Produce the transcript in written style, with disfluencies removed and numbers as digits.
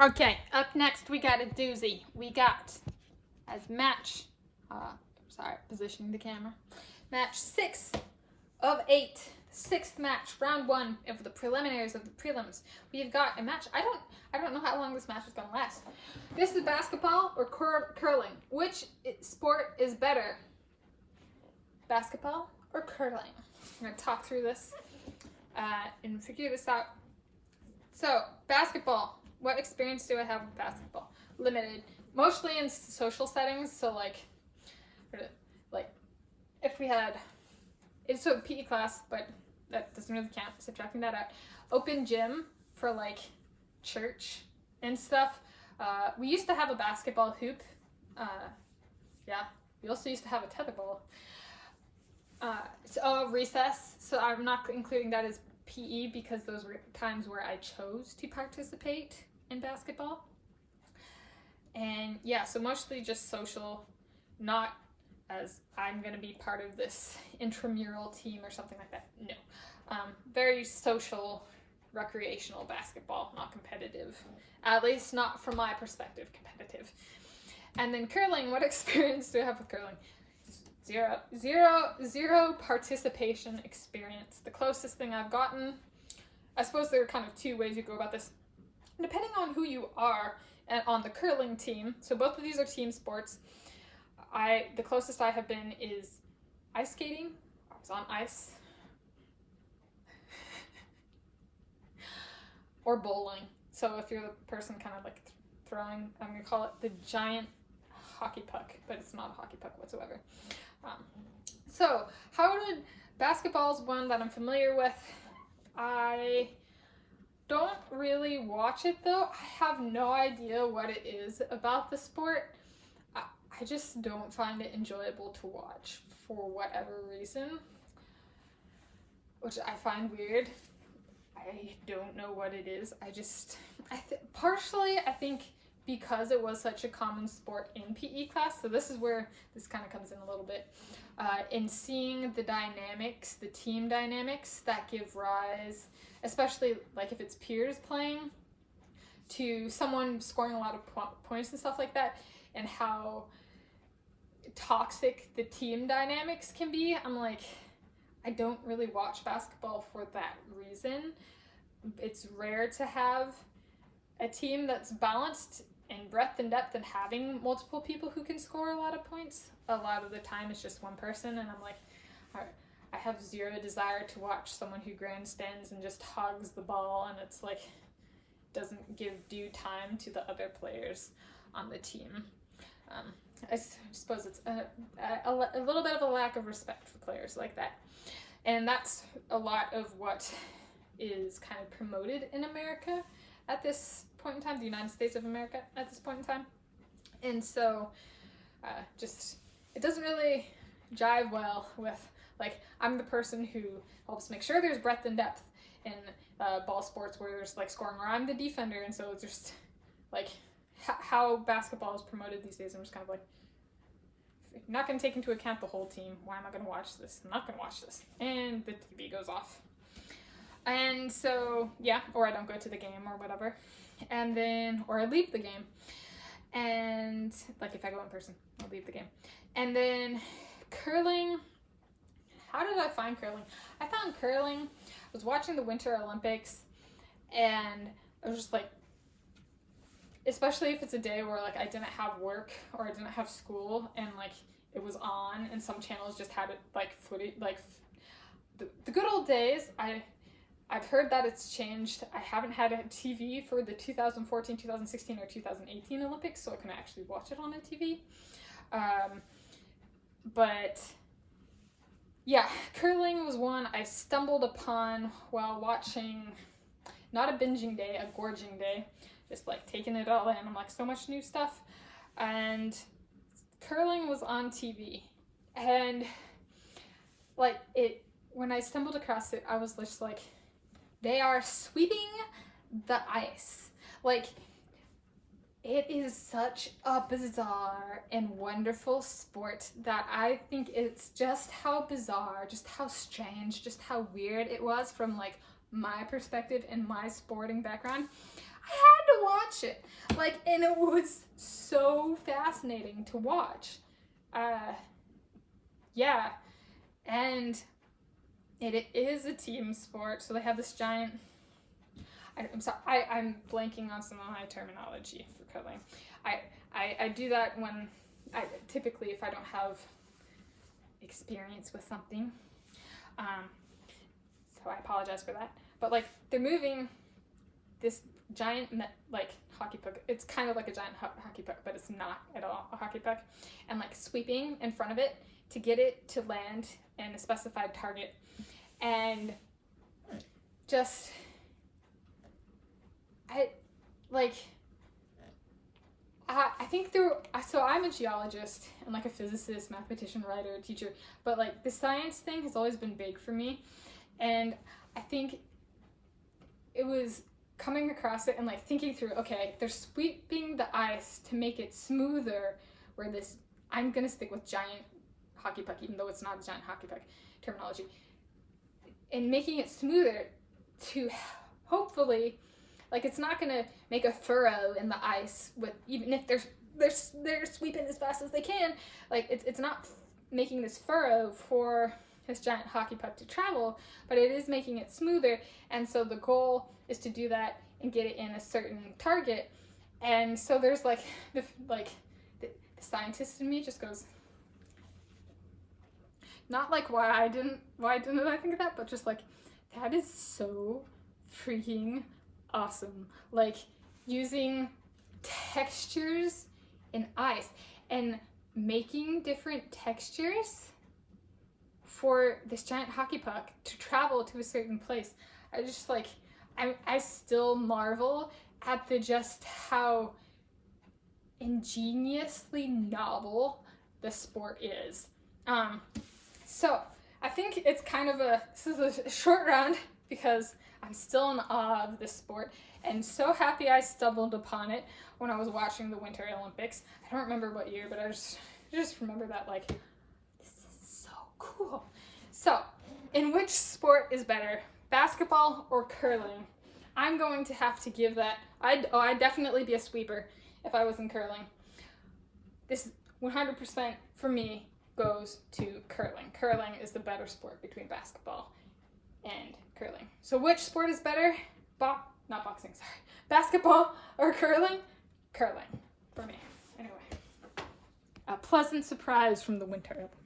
Okay, up next we got a doozy. We got as match, positioning the camera. Match 6 of 8, 6th match, round 1 of the preliminaries of the prelims. We've got a match. I don't know how long this match is gonna last. This is basketball or curling. Which sport is better? Basketball or curling? I'm gonna talk through this and figure this out. So, basketball. What experience do I have with basketball? Limited. Mostly in social settings, so like if we had, it's a PE class, but that doesn't really count, subtracting that out. Open gym for like church and stuff. We used to have a basketball hoop. We also used to have a tetherball. It's recess, so I'm not including that as PE because those were times where I chose to participate in basketball. And yeah, so mostly just social, not as I'm going to be part of this intramural team or something like that. No. Very social, recreational basketball, not competitive. At least not from my perspective, competitive. And then curling, what experience do I have with curling? Zero participation experience. The closest thing I've gotten, I suppose there are kind of two ways you go about this. Depending on who you are and on the curling team, so both of these are team sports, the closest I have been is ice skating. I was on ice. Or bowling. So if you're the person kind of like throwing, I'm going to call it the giant hockey puck, but it's not a hockey puck whatsoever. So basketball is one that I'm familiar with. I don't really watch it though. I have no idea what it is about the sport. I just don't find it enjoyable to watch for whatever reason, which I find weird. I don't know what it is. Partially I think because it was such a common sport in PE class, so this is where this kind of comes in a little bit, in seeing the dynamics, the team dynamics that give rise, especially like if it's peers playing, to someone scoring a lot of points and stuff like that, and how toxic the team dynamics can be. I'm like, I don't really watch basketball for that reason. It's rare to have a team that's balanced in breadth and depth and having multiple people who can score a lot of points. A lot of the time it's just one person, and I'm like, I have zero desire to watch someone who grandstands and just hogs the ball, and it's like doesn't give due time to the other players on the team. I suppose it's a little bit of a lack of respect for players like that. And that's a lot of what is kind of promoted in America at this point in time, the United States of America at this point in time. And so it doesn't really jive well with, like, I'm the person who helps make sure there's breadth and depth in ball sports where there's like scoring, or I'm the defender, and so it's just like how basketball is promoted these days. I'm just kind of like, if you're not going to take into account the whole team, why am I going to watch this? I'm not going to watch this. And the TV goes off. And so, yeah, or I don't go to the game or whatever. And then, or I leave the game. And, like, if I go in person, I'll leave the game. And then, curling. How did I find curling? I found curling. I was watching the Winter Olympics, and I was just like, especially if it's a day where, like, I didn't have work or I didn't have school, and, like, it was on, and some channels just had it, like, footage, like, the good old days. I've heard that it's changed. I haven't had a TV for the 2014, 2016, or 2018 Olympics, so I couldn't actually watch it on a TV. But yeah, curling was one I stumbled upon while watching, not a binging day, a gorging day, just like taking it all in. I'm like, so much new stuff. And curling was on TV. And like when I stumbled across it, I was just like, they are sweeping the ice. Like, it is such a bizarre and wonderful sport that I think it's just how bizarre, just how strange, just how weird it was from like my perspective and my sporting background. I had to watch it. Like, and it was so fascinating to watch. Yeah. And it is a team sport, so they have this giant... I'm sorry, I'm blanking on some of my terminology for curling. I do that when... typically, if I don't have experience with something. So I apologize for that. But, like, they're moving this giant, like, hockey puck. It's kind of like a giant hockey puck, but it's not at all a hockey puck. And, like, sweeping in front of it to get it to land in a specified target. And just... I think so I'm a geologist and like a physicist, mathematician, writer, teacher, but like the science thing has always been big for me. And I think it was coming across it and like thinking through, okay, they're sweeping the ice to make it smoother, where this, I'm going to stick with giant hockey puck, even though it's not a giant hockey puck terminology, and making it smoother to hopefully, like, it's not going to make a furrow in the ice with, even if they're sweeping as fast as they can, like, it's not making this furrow for this giant hockey puck to travel, but it is making it smoother. And so the goal is to do that and get it in a certain target. And so there's like the scientist in me just goes, not like why didn't I think of that, but just like, that is so freaking awesome. Like, using textures in ice and making different textures for this giant hockey puck to travel to a certain place. I just like, I still marvel at just how ingeniously novel the sport is. So I think it's kind of this is a short round because I'm still in awe of this sport, and so happy I stumbled upon it when I was watching the Winter Olympics. I don't remember what year, but I just remember that, like, this is so cool. So, in which sport is better, basketball or curling? I'm going to have to give that, I'd definitely be a sweeper if I was in curling. This 100% for me goes to curling. Curling is the better sport between basketball and curling. So which sport is better? Not boxing, sorry. Basketball or curling? Curling for me. Anyway, a pleasant surprise from the Winter Olympics.